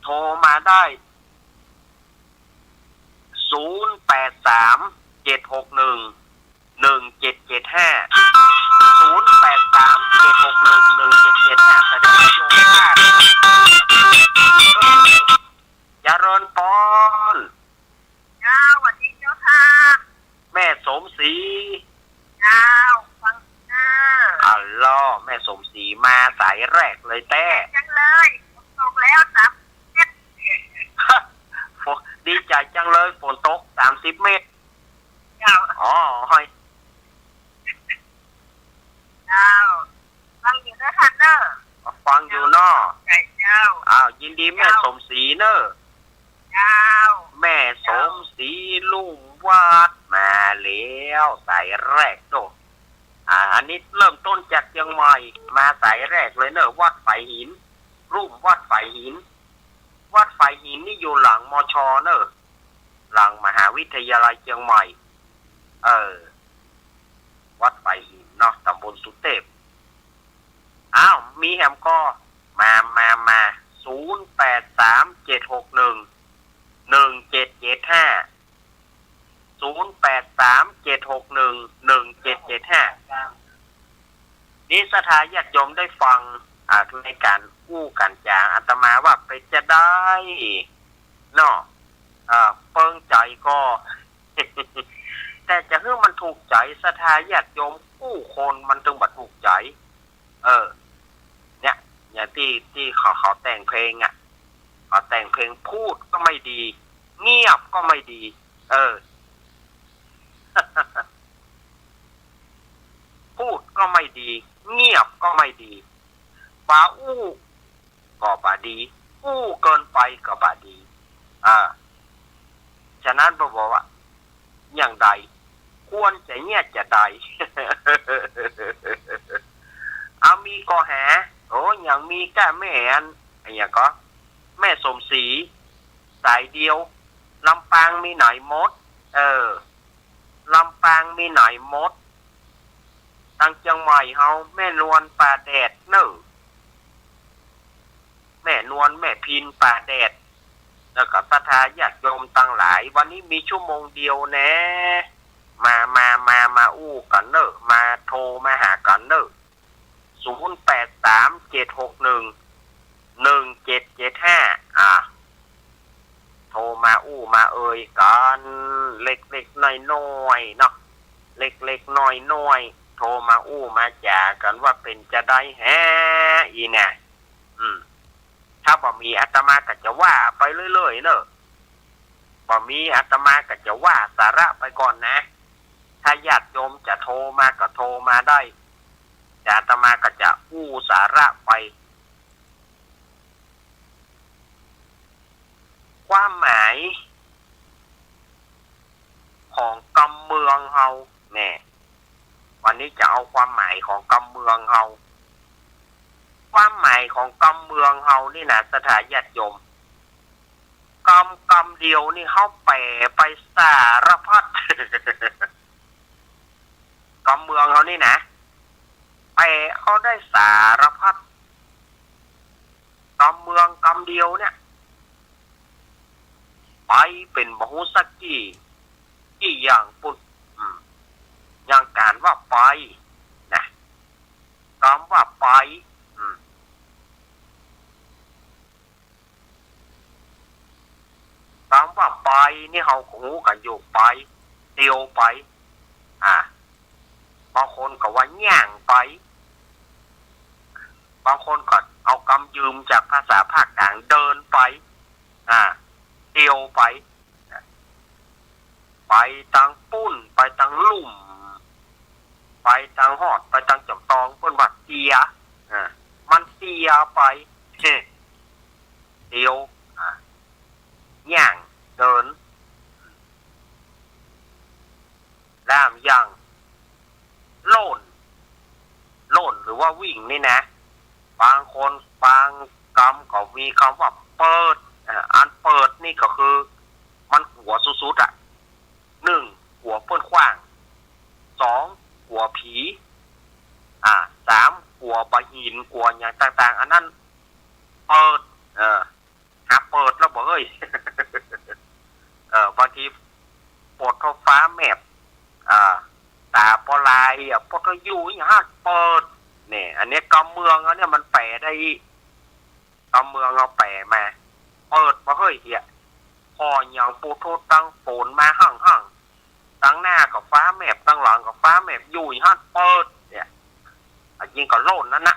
โทรมาได้0837611775แสดงโยมพลาดเจริญปอนเจ้าสวัสดีเจ้าค่ะแม่สมศรีเจ้าฟังอัลลอฮ์แม่สมศรีมาสายแรกเลยแต่จังเลยตกแล้ว30 เมตรดีใจจังเลยฝนตก30 เมตรเจ้าห้อยเจ้าฟังอยู่ด้วยค่ะเนอะฟังอยู่เนาะเจ้ายินดีแม่สมศรีเนอะเจ้าแม่สมศรีลุงวาดมาแล้วสายแรกโตอันนี้เริ่มต้นจากเชียงใหม่มาสายแรกเลยเนอะวัดไฝหินรุ่มวัดไฝหินวัดไฝหินนี่อยู่หลังมช.เนอะหลังมหาวิทยาลัยเชียงใหม่วัดไฝหินเนาะตำบลสุเทพมีแฮมก็มานี่ศรัทธาญาติโยมได้ฟังในการอู้กันจางอาตมาว่าไปจะได้เนาะเปิงใจก็ แต่จะให้มันถูกใจศรัทธาญาติโยมกู้คนมันถึงบัดถูกใจเนี่ยอย่างที่เขาแต่งเพลงเขาแต่งเพลงพูดก็ไม่ดีเงียบก็ไม่ดีพูดก็ไม่ดีเงียบก็ไม่ดีบาอู้ก็บาดีอู้เกินไปก็บาดีฉะนั้นบอกว่าอย่างใดควรจะเงียบจะใด มีก็หาอย่างมีก้าแม่อย่างก็แม่สมศรีสายเดียวลำปางมีไหนมดลำปางมีไหนมดทางเชียงใหม่เฮาแม่นวลป่าแดดเนอะแม่นวลแม่พินป่าแดดแล้วก็ศรัทธาญาติโยมตั้งหลายวันนี้มีชั่วโมงเดียวนะมาอู้กันเนอะมาโทรมาหากันเนอะ0837611775โทรมาอู้มากันเล็กๆน้อยๆเนาะเล็กๆน้อยๆโทรมาอู้มาจากันว่าเป็นจะได้แฮอีน่ะถ้าบ่มีอาตมาก็จะว่าไปเรื่อยๆเนอะบ่มีอาตมาก็จะว่าสาระไปก่อนนะถ้าญาติโยมจะโทรมาก็โทรมาได้แต่อาตมาก็จะอู้สาระไปความหมายของกำเมืองเฮาแน่วันนี้จะเอาความหมายของกำเมืองเฮาความหมายของกำเมืองเฮานี่นะศรัทธาญาติโยมกำเดียวนี่เฮาแปลไปสารพัด กำเมืองเฮานี่นะไปเขาได้สารพัดกำเมืองกำเดียวเนี่ยไปเป็นมโหสกี้อย่างปุ่นอย่างการว่าไปนะคำว่าไปคำว่าไปนี่เขาหูกันอยู่ไปเดียวไปบางคนก็ว่าย่างไปบางคนก็เอาคำยืมจากภาษาภาคกลางเดินไปเดียวไปไปทางปุ้นไปทางลุ่ม ไปทางหอดไปทางจำตองเพิ่นว่าเตียมันเตียไปเดียวย่างเดินล่ามย่างโล่นหรือว่าวิ่งนี่นะบางคนบางคำก็มีคำว่าเปิดอันเปิดนี่ก็คือมันหัวสุดๆ1หัวเปิ้นขว้าง2หัวผี3หัวปะหินหัวอย่างต่างๆอันนั้นเปิดหาเปิดแล้วบ่เอ้ย บางทีปวดท้องฟ้าแมบตาปลายปตอยู่อย่างฮะเปิดเนี่ยอันนี้กำเมืองอันนี้มันแปลได้กำเมืองเอาแปลมาเปิดมาเฮ้ยเหี้ยพออย่างปูโทตั้งฝนมาหั่งตั้งหน้ากับฟ้าแมบตั้งหลังกับฟ้าแมบอยู่อย่างฮะเปิดเนี่ยยิงก็โล่นนั่นนะ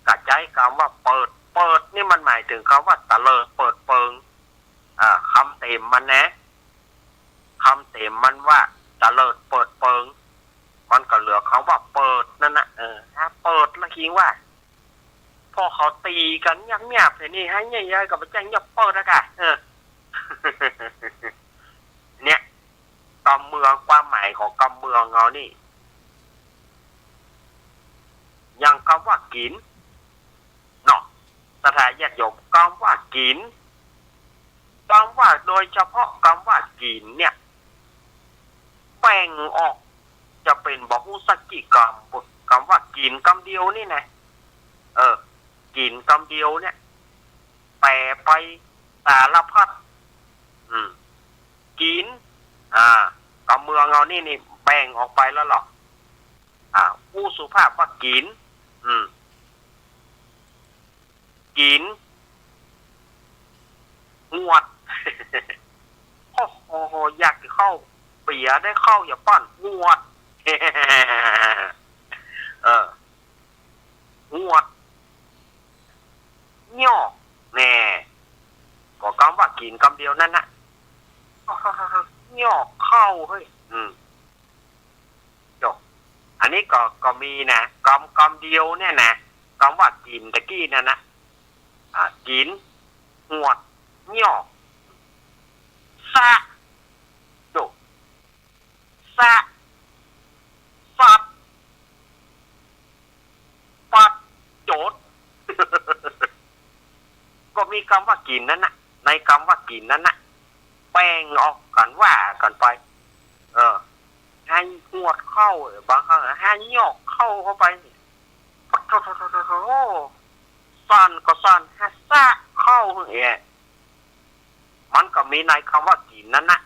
กระจายคำว่าเปิดนี่มันหมายถึงคำว่าตะเลิดเปิดเปิงคำเต็มมันนะคำเต็มมันว่าตะเลิดเปิดเปิงมันก็เหลือคำว่าเปิดนั่นนะถ้าเปิดแล้วคิดว่าพอเขาตีกันยับๆเลยนี่ให้ใหญ่ๆกับแจ้งยับเปิดนะกะเนี่ยกำเมืองความหมายของกำเมืองเรานี่ยังคำว่ากินเนาะสถานญาติโยมคำว่ากินคำว่าโดยเฉพาะคำว่ากินเนี่ยแบ่งออกจะเป็นบอกอุสกิกรรมคำว่ากินคำเดียวนี่นะกินคำเดียวเนี่ยแปลไปสารพัดกินคำเมืองเรานี่แบ่งออกไปแล้วหรอผู้สุภาพว่ากินกินงวด โอ้โหอยากจะเข้าเปียได้เข้าอย่าปั้นงวด งวดย่อแน่ก็คำว่ากินคำเดียวนั่นนะย่อเข้าเฮ้ยจบอันนี้ก็มีนะคำเดียวเนี่ยนะคำว่ากินตะกี้นั่นนะกินงวดย่อซะจบซะฟัดปัดโจด ก็มีคำว่ากินนั้นนะในคำว่ากินนั้นนะแบ่งออกกันว่ากันไปให้งวดเข้าบางครั้งให้ยอกเข้าไปโอ้สั้นก็สั้นให้ซะเข้ามันก็มีในคำว่ากินนั้นนะ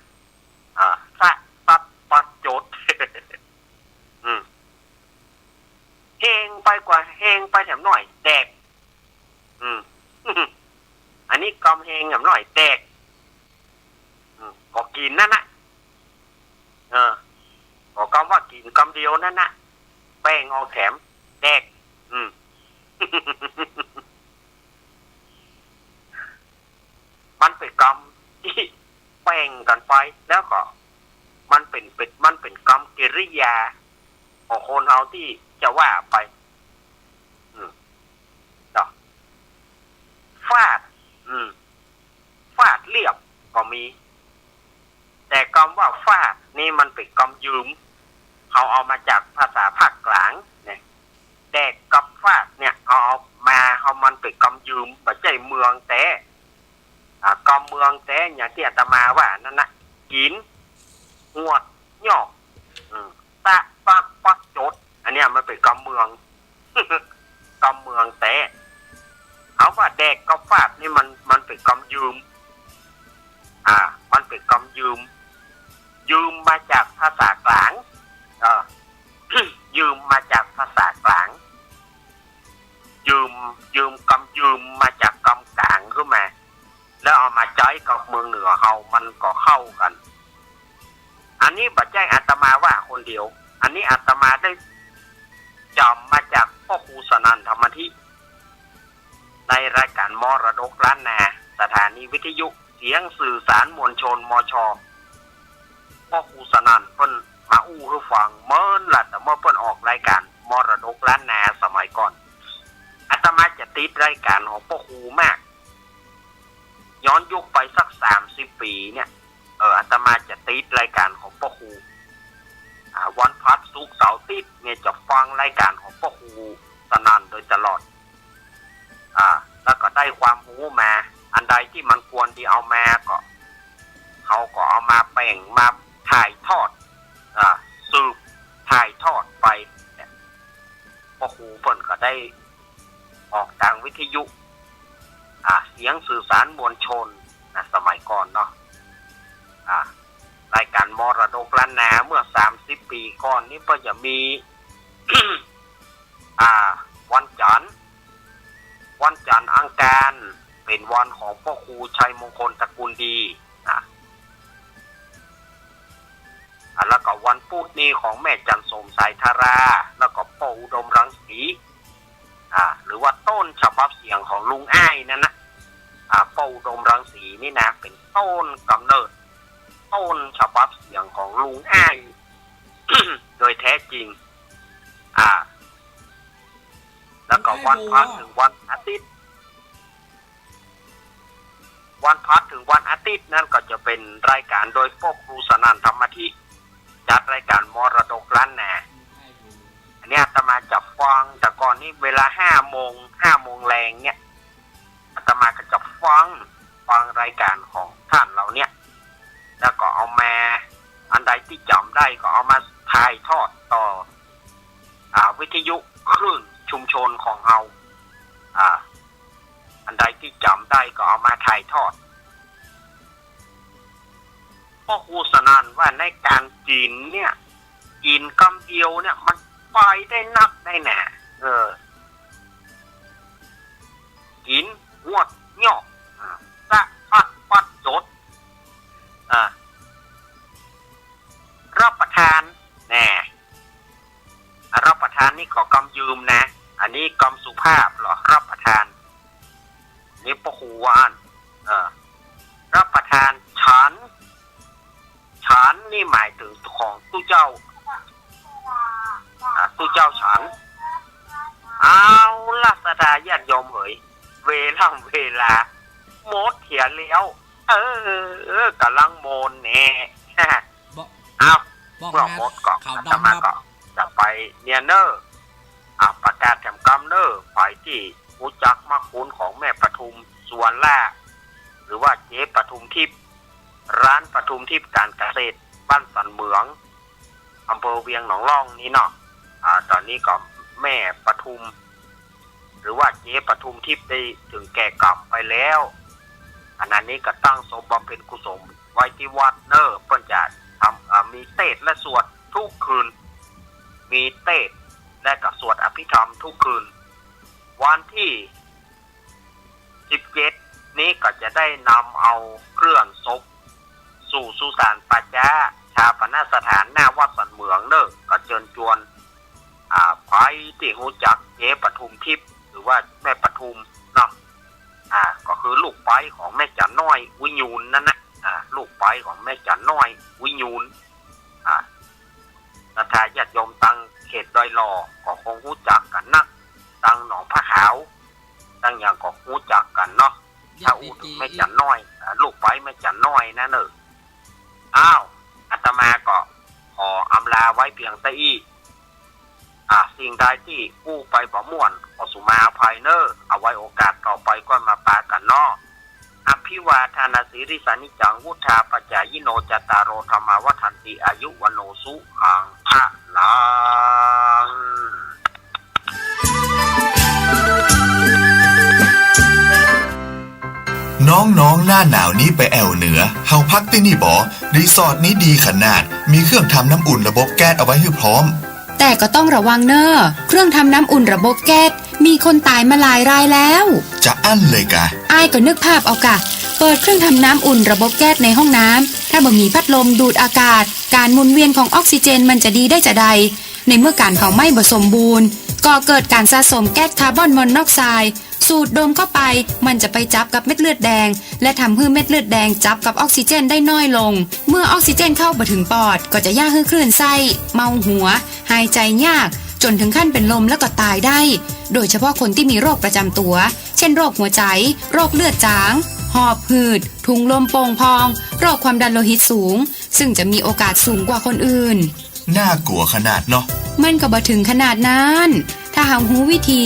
ซะตัดปัดโจด เฮงไปกว่าเฮงไปแถมหน่อยแดกอันนี้กำเฮงแถมหน่อยแดกก็กินนั่นนะก็คำว่ากินคำเดียวนั่นนะแป้งเอาแถมแดกมันเป็นกรรมที่แป้งกันไปแล้วก็มันเป็นกรรมกิริยาของคนเฮาที่จะว่าไปฟาดเรียบก็มีแต่คำว่าฟาดนี่มันเป็นคำยืมเขาเอามาจากภาษาภาคกลางเนี่ยแดกกับฟาดเนี่ยเอามามันเป็นคำยืมไม่ใช่เมืองแต่คำเมืองแต่อย่างที่อาตมาว่านั่นนะกินงวดย่อตะปักปักโจดอันนี้มันเป็นคำเมือง คำเมืองแต่เอาว่าแดกกับฟาดนี่มันเป็นคำยืมมันเป็นคำยืมมาจากภาษากลางยืมมาจากภาษากลางยืมคำยืมมาจากคำกลางขึ้นมาแล้วเอามาใช้กับเมืองเหนือเฮามันก็เข้ากันอันนี้บัดใจอาตมาว่าคนเดียวอันนี้อาตมาได้จำมาจากพ่อครูสนันธรรมธิในรายการมรดกล้านนาสถานีวิทยุเสียงสื่อสารมวลชนมช.พ่อครูสนันเพิ่นมา อู้คือฟังเมินล่ะแต่เมื่อเพิ่นออกรายการมรดกล้านนาสมัยก่อนอาตมาจะติดรายการของพ่อครูมากย้อนยุคไปสัก30 ปีเนี่ยอาตมาจะติดรายการของพ่อครูวันพัดศุกร์เสาร์ติดเนี่ยจะฟังรายการของพ่อครูสนั่นโดยตลอดแล้วก็ได้ความรู้มาอันใดที่มันควรที่เอามาก็เขาก็เอามาแบ่งมาถ่ายทอดสืบถ่ายทอดไปพ่อครูเพิ่นก็ได้ออกทางวิทยุเสียงสื่อสารมวลชนสมัยก่อนเนาะรายการมรดกล้านนาเมื่อ30 ปีก่อนนี้ก็จะมี วันจันทร์อังคารเป็นวันของพ่อครูชัยมงคลตระกูลดีแล้วก็วันพุธนี้ของแม่จันสมสายธาราแล้วก็พ่ออุดมรังสีหรือว่าต้นฉบับเสียงของลุงอ้ายนั่นนะพ่ออุดมรังสีนี่นะเป็นต้นกำเนิดต้นฉบับเสียงของลุงอ้าย โดยแท้จริงแล้วก็วันพัดถึงวันอาทิตย์นั่นก็จะเป็นรายการโดยพ่อครูสนั่นธรรมธิจัดรายการมรดกล้านนาอันนี้อาตมาจะฟังแต่ก่อนนี้เวลา5 โมงแรงเนี่ยอาตมาก็จะฟังรายการของท่านเราเนี่ยแล้วก็เอามาอันใดที่จำได้ก็เอามาถ่ายทอดต่อวิทยุคลื่นชุมชนของเราอันใดที่จำได้ก็เอามาถ่ายทอดพ่อครูสนั่นว่าในการกินเนี่ยกินคำเดียวเนี่ยมันไปได้นักได้หนากินหวดย่อสะปัดจดรับประทานแน่รับประทานนี่ขอกำยืมนะอันนี้กำสุภาพเหรอรับประทานนี่พ่อครูว่านรับประทานฉันนี่หมายถึงของตู้เจ้าฉันเอาลักษณะญาติโยมเอ๋ยเวลาหมดเถียแล้วกำลังโมนแน่เอาเมื่อหมดก็ธรรมะก็จะไปเนียเนอร์ประกาศแถมกำเนอร์ฝ่ายที่รู้จักมักคุ้นของแม่ปทุมสวนล่าหรือว่าเจ๊ปทุมทิพย์ร้านปทุมทิพย์การเกษตรบ้านสันเหมืองอำเภอเวียงหนองร่องนี้เนาะตอนนี้ก็แม่ปทุมหรือว่าเจ๊ปทุมทิพย์ได้ถึงแก่กรรมไปแล้วอันนี้ก็ตั้งศพบำเพ็ญกุศลไว้ที่วัดเนอร์เพิ่นจะทำมีเทศและสวดทุกคืนมีเทศและก็สวดอภิธรรมทุกคืนวันที่17นี้ก็จะได้นำเอาเครื่องศพสู่สุสานปัจจาชาปนสถานหน้าวัดสันเหมืองเนอะก็เชิญชวนไปที่รู้จักเจ๊ปทุมทิพย์หรือว่าแม่ปทุมเนาะก็คือลูกไปของแม่จันน้อยวิญูลนั่นนะลูกไปของแม่จันน้อยวิญูลศรัทธาญาติโยมตั้งเขตดอยหล่อก็คงรู้จักกันนักตั้งหนองพระขาวตั้งอย่างก็รู้จักกันเนาะถ้าอูดแม่จันน้อยลูกไปแม่จันน้อยนะเนอะอาตมาก็ขออำลาไว้เพียงเท่านี้สิ่งใดที่กู้ไปบ่ม่วนขอสุมาอภัยเนอเอาไว้โอกาสต่อไปก็มาปากันเนาะอภิวาทานาสิริสานิจังวุธาปัจจายโนจตารโรธรรมาวัฏันติอายุวโนสุขังพะลังน้องๆหน้าหนาวนี้ไปแอวเหนือเฮาพักที่นี่บ่รีสอร์ทนี้ดีขนาดมีเครื่องทำน้ำอุ่นระบบแก๊สเอาไว้ให้พร้อมแต่ก็ต้องระวังเนอะเครื่องทำน้ำอุ่นระบบแก๊สมีคนตายมาหลายรายแล้วจะอั้นเลยกะอ้ายก็นึกภาพเอากะเปิดเครื่องทำน้ำอุ่นระบบแก๊สในห้องน้ำถ้าบ่มีพัดลมดูดอากาศการหมุนเวียนของออกซิเจนมันจะดีได้จะใดในเมื่อการเผาไหม้บ่สมบูรณ์ก็เกิดการสะสมแก๊สคาร์บอนมอนอกไซด์ สูดดมเข้าไปมันจะไปจับกับเม็ดเลือดแดงและทำให้เม็ดเลือดแดงจับกับออกซิเจนได้น้อยลงเมื่อออกซิเจนเข้าไปถึงปอดก็จะย่าให้คลื่นไส้เมาหัวหายใจยากจนถึงขั้นเป็นลมแล้วก็ตายได้โดยเฉพาะคนที่มีโรคประจำตัวเช่นโรคหัวใจโรคเลือดจางหอบหืดถุงลมโป่งพองโรคความดันโลหิตสูงซึ่งจะมีโอกาสสูงกว่าคนอื่นน่ากลัวขนาดเนาะมันก็บ่ถึงขนาดนั้นถ้าหากรู้วิธี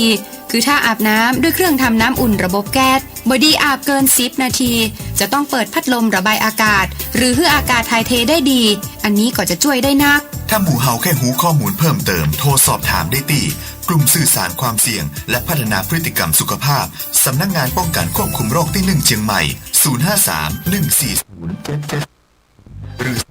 คือถ้าอาบน้ำด้วยเครื่องทำน้ำอุ่นระบบแก๊สบ่ดีอาบเกิน10นาทีจะต้องเปิดพัดลมระบายอากาศหรือให้อากาศถ่ายเทได้ดีอันนี้ก็จะช่วยได้นักถ้าหมู่เฮาแค่หูข้อมูลเพิ่มเติมโทรสอบถามได้ที่กลุ่มสื่อสารความเสี่ยงและพัฒนาพฤติกรรมสุขภาพสำนักงานป้องกันควบคุมโรคที่1เชียงใหม่053 140 หรือ1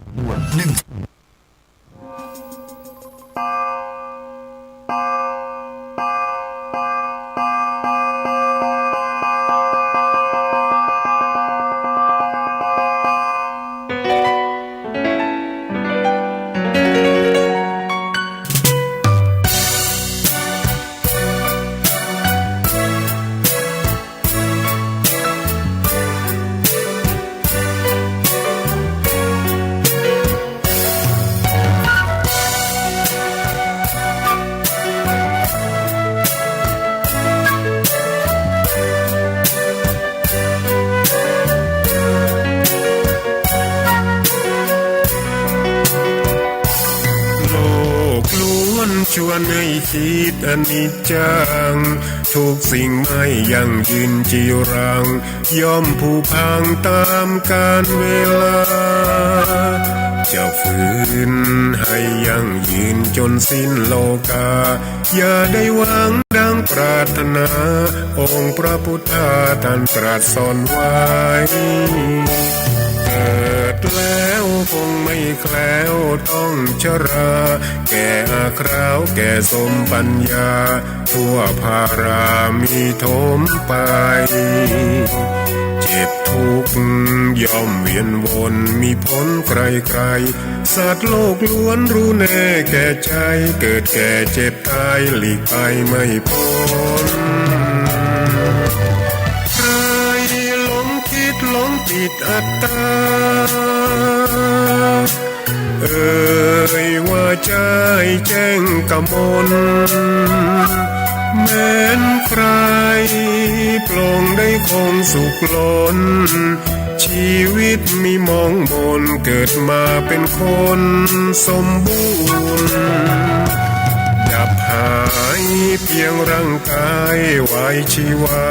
ชวนให้คิดอนิจจังทุกสิ่งไม่ยั่งยืนจีรังย่อมผุพังตามกาลเวลาจะฝืนให้ยั่งยืนจนสิ้นโลกาอย่าได้หวังดังปรารถนาองค์พระพุทธาท่านตรัสสอนไว้เกิดแล้วคงไม่แคล้วต้องชราแก่อาคราวแก่สมปัญญาทั่วภารามีโถมไปเจ็บทุกข์ย่อมเวียนวนมีพ้นใครๆสัตว์โลกล้วนรู้แน่แก่ใจเกิดแก่เจ็บตายหลีกไปไม่พ้นใครหลงคิดหลงติดอัตตาว่าใจแจ้งกมลแม้นใครปลงได้คงสุขล้นชีวิตมีมองบนเกิดมาเป็นคนสมบูรณ์ดับหายเพียงร่างกายไว้ชีวา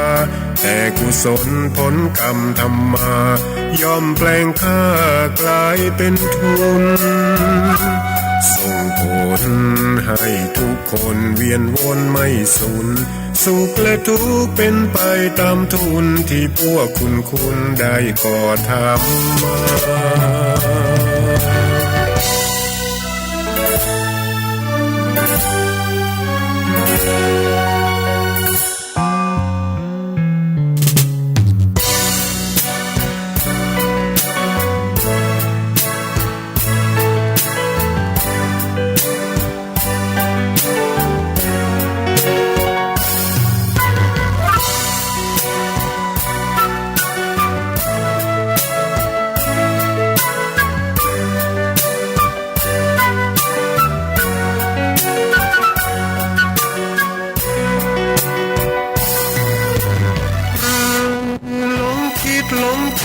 แต่กุศลผลกรรมทำมาย่อมแปลงค่ากลายเป็นทุนส่งผลให้ทุกคนเวียนวนไม่สูญสุขและทุกข์เป็นไปตามทุนที่พวกคุณได้ก่อทำมา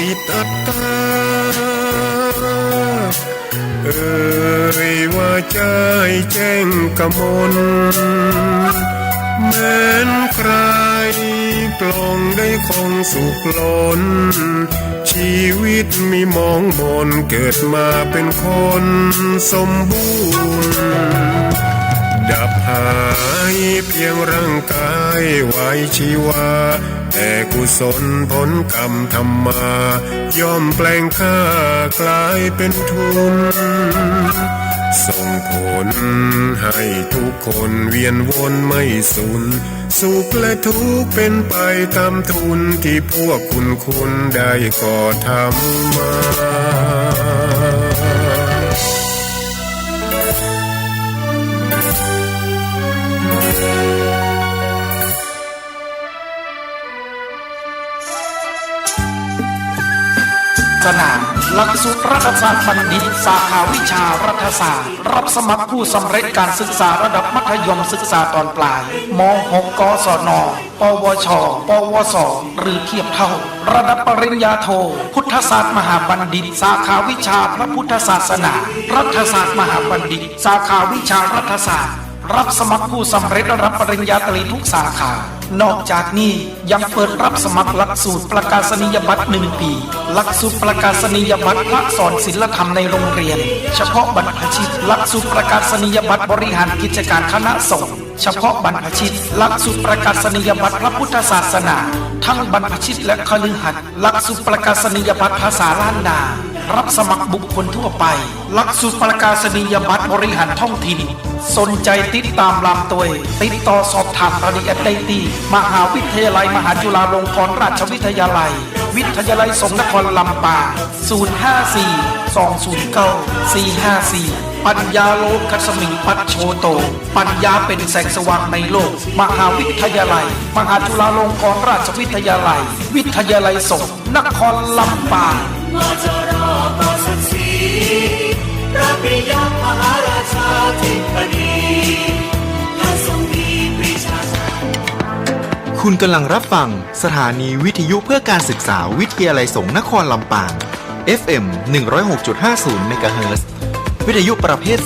ติดอัตตาว่าใจแจ้งกมลแม้นใครปลงได้คงสุขล้นชีวิตมีมองมนเกิดมาเป็นคนสมบูรณ์ดับหายเพียงร่างกายไว้ชีวาแต่กุศลผลกรรมทำมาย่อมแปลงค่ากลายเป็นทุนส่งผลให้ทุกคนเวียนวนไม่สูญสุขและทุกข์เป็นไปตามทุนที่พวกคุณได้ก่อทำมา สนาหลักสูตรรัฐศาสตร์บัณฑิตสาขาวิชารัฐศาสตร์รับสมัครผู้สำเร็จการศึกษาระดับมัธยมศึกษาตอนปลายม.6 กศน.ปวช.ปวส.หรือเทียบเท่าระดับปริญญาโทพุทธศาสตร์มหาบัณฑิตสาขาวิชาพระพุทธศาสนารัฐศาสตร์มหาบัณฑิตสาขาวิชารัฐศาสตร์รับสมัครผู้สำเร็จระดับปริญญาตรีทุกสาขานอกจากนี้ยังเปิดรับสมัครหลักสูตรประกาศนียบัตร1 ปีหลักสูตรประกาศนียบัตรพระสอนศิลธรรมในโรงเรียนเฉพาะบรรพชิตหลักสูตรประกาศนียบัตรบริหารกิจการคณะสงฆ์เฉพาะบรรพชิตหลักสูตรประกาศนียบัตรพระพุทธศาสนาทั้งบรรพชิตและคฤหัสถ์หลักสูตรประกาศนียบัตรภาษาล้านนารับสมัครบุคคลทั่วไปหลักสูตรประกาศนียบัตรบริหารท้องถิ่นสนใจติดตามลำตัวติดต่อสอบถามรายละเอียดได้ที่มหาวิทยาลัยมหาจุฬาลงกรณราชวิทยาลัยวิทยาลัยสงฆ์นครลำปาง054-209-454ปัญญาโลกสมิงปัจโชโตปัญญาเป็นแสงสว่างในโลกมหาวิทยาลัยมหาจุฬาลงกรณราชวิทยาลัยวิทยาลัยสงฆ์นครลำปางพระปิยมหาราชาธิบดีท่านทรงมีปรีชาชา คุณกำลังรับฟังสถานีวิทยุเพื่อการศึกษาวิทยาลัยสงฆ์นครลำปาง FM 106.50 เมกะเฮิรตซ์วิทยุประเภท